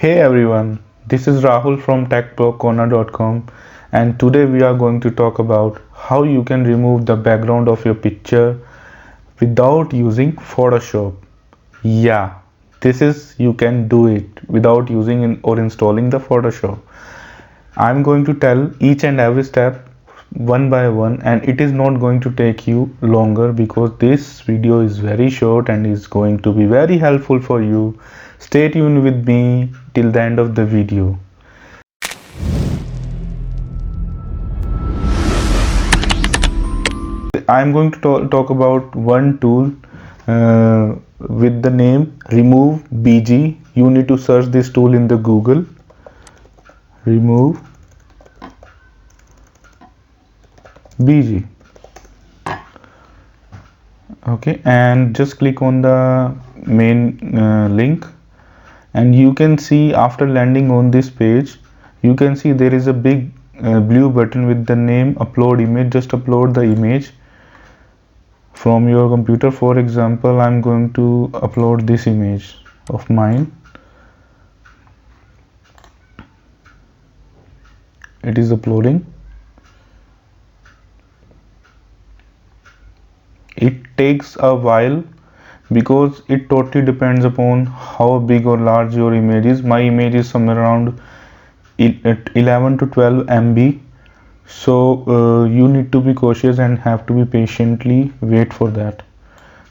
Hey everyone, this is Rahul from techblogcorner.com, and today we are going to talk about how you can remove the background of your picture without using Photoshop. Yeah, this is you can do it without using or installing the Photoshop. I'm going to tell each and every step one by one, and it is not going to take you longer because this video is very short and is going to be very helpful for you. Stay tuned with me till the end of the video. I'm going to talk about one tool with the name Remove BG. You need to search this tool in the Google. Remove BG. Okay, and just click on the main link, and you can see after landing on this page, you can see there is a big blue button with the name Upload Image. Just upload the image from your computer. For example, I'm going to upload this image of mine. It is uploading. It takes a while because it totally depends upon how big or large your image is. My image is somewhere around 11 to 12 MB, so you need to be cautious and have to be patiently wait for that.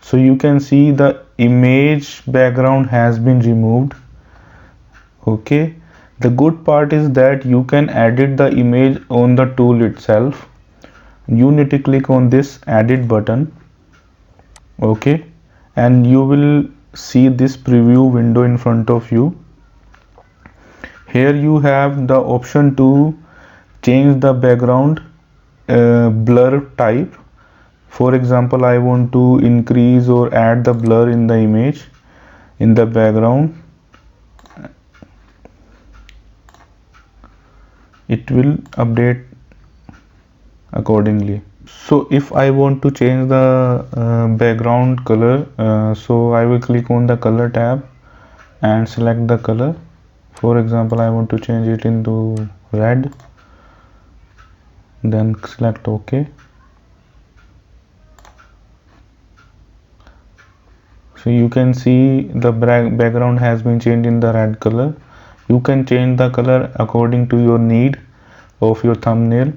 So you can see the image background has been removed. Okay, the good part is that you can edit the image on the tool itself. You need to click on this edit button. Okay, and you will see this preview window in front of you. Here you have the option to change the background blur type. For example, I want to increase or add the blur in the image in the background. It will update accordingly. So if I want to change the background color, so I will click on the color tab and select the color. For example, I want to change it into red, then select OK. So you can see the background has been changed in the red color. You can change the color according to your need of your thumbnail,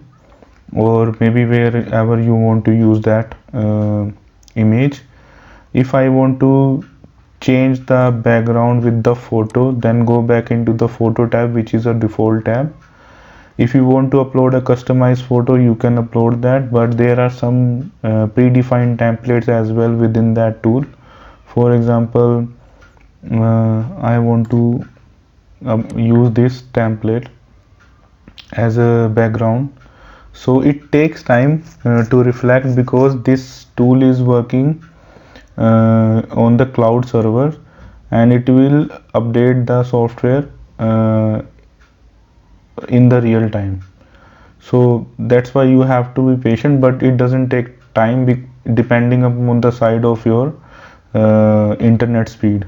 or maybe wherever you want to use that image. If I want to change the background with the photo, then go back into the photo tab, which is a default tab. If you want to upload a customized photo, you can upload that, but there are some predefined templates as well within that tool. For example, I want to use this template as a background. So it takes time to reflect because this tool is working on the cloud server, and it will update the software in the real time. So that's why you have to be patient, but it doesn't take time depending upon the side of your internet speed.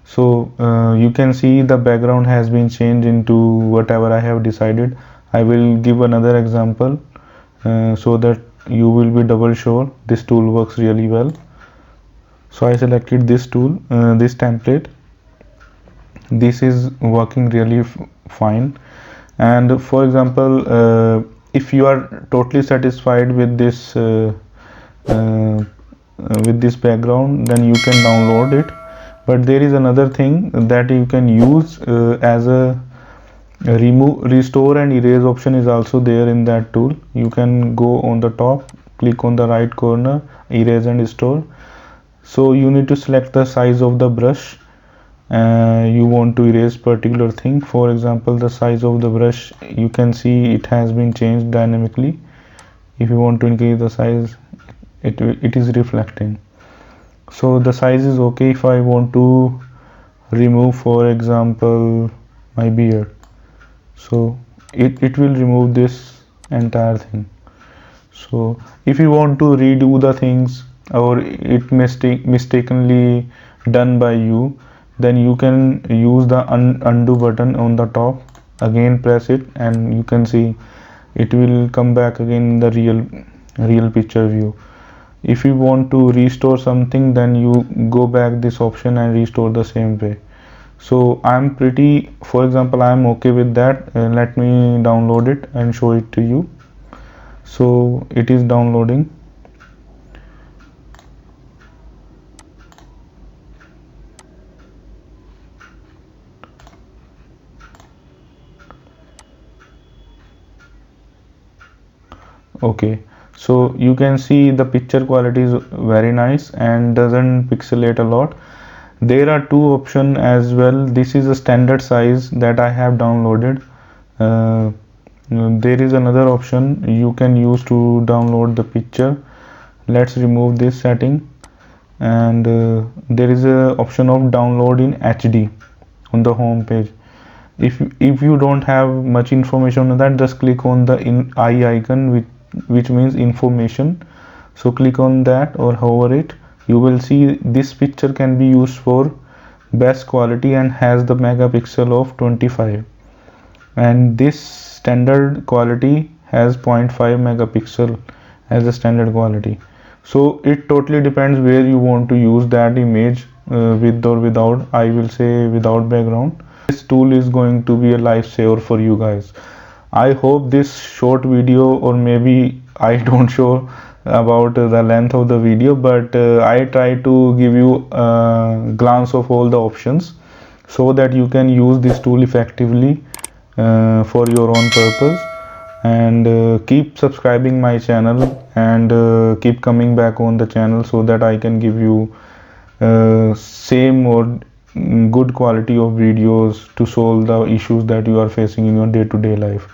So you can see the background has been changed into whatever I have decided. I will give another example so that you will be double sure this tool works really well. So I selected this tool, this template. This is working really fine. And for example, if you are totally satisfied with this background, then you can download it. But there is another thing that you can use as a restore and erase option is also there in that tool. You can go on the top, click on the right corner, erase and restore. So you need to select the size of the brush you want to erase particular thing. For example, the size of the brush, you can see it has been changed dynamically. If you want to increase the size, it is reflecting. So the size is okay. If I want to remove, for example, my beard, so it will remove this entire thing. So if you want to redo the things, or it mistakenly done by you, then you can use the undo button on the top, again press it, and you can see it will come back again in the real picture view. If you want to restore something, then you go back this option and restore the same way. So I'm pretty, for example, I'm okay with that. Let me download it and show it to you. So it is downloading. Okay, so you can see the picture quality is very nice and doesn't pixelate a lot. There are two options as well. This is a standard size that I have downloaded. There is another option you can use to download the picture. Let's remove this setting, and there is a option of download in HD on the home page. If you don't have much information on that, just click on the eye icon, which means information. So click on that or hover it. You will see this picture can be used for best quality and has the megapixel of 25, and this standard quality has 0.5 megapixel as a standard quality. So it totally depends where you want to use that image, with or without. I will say without background. This tool is going to be a lifesaver for you guys. I hope this short video, or maybe I don't show about the length of the video, but I try to give you a glance of all the options so that you can use this tool effectively for your own purpose. And keep subscribing my channel, and keep coming back on the channel so that I can give you same or good quality of videos to solve the issues that you are facing in your day-to-day life.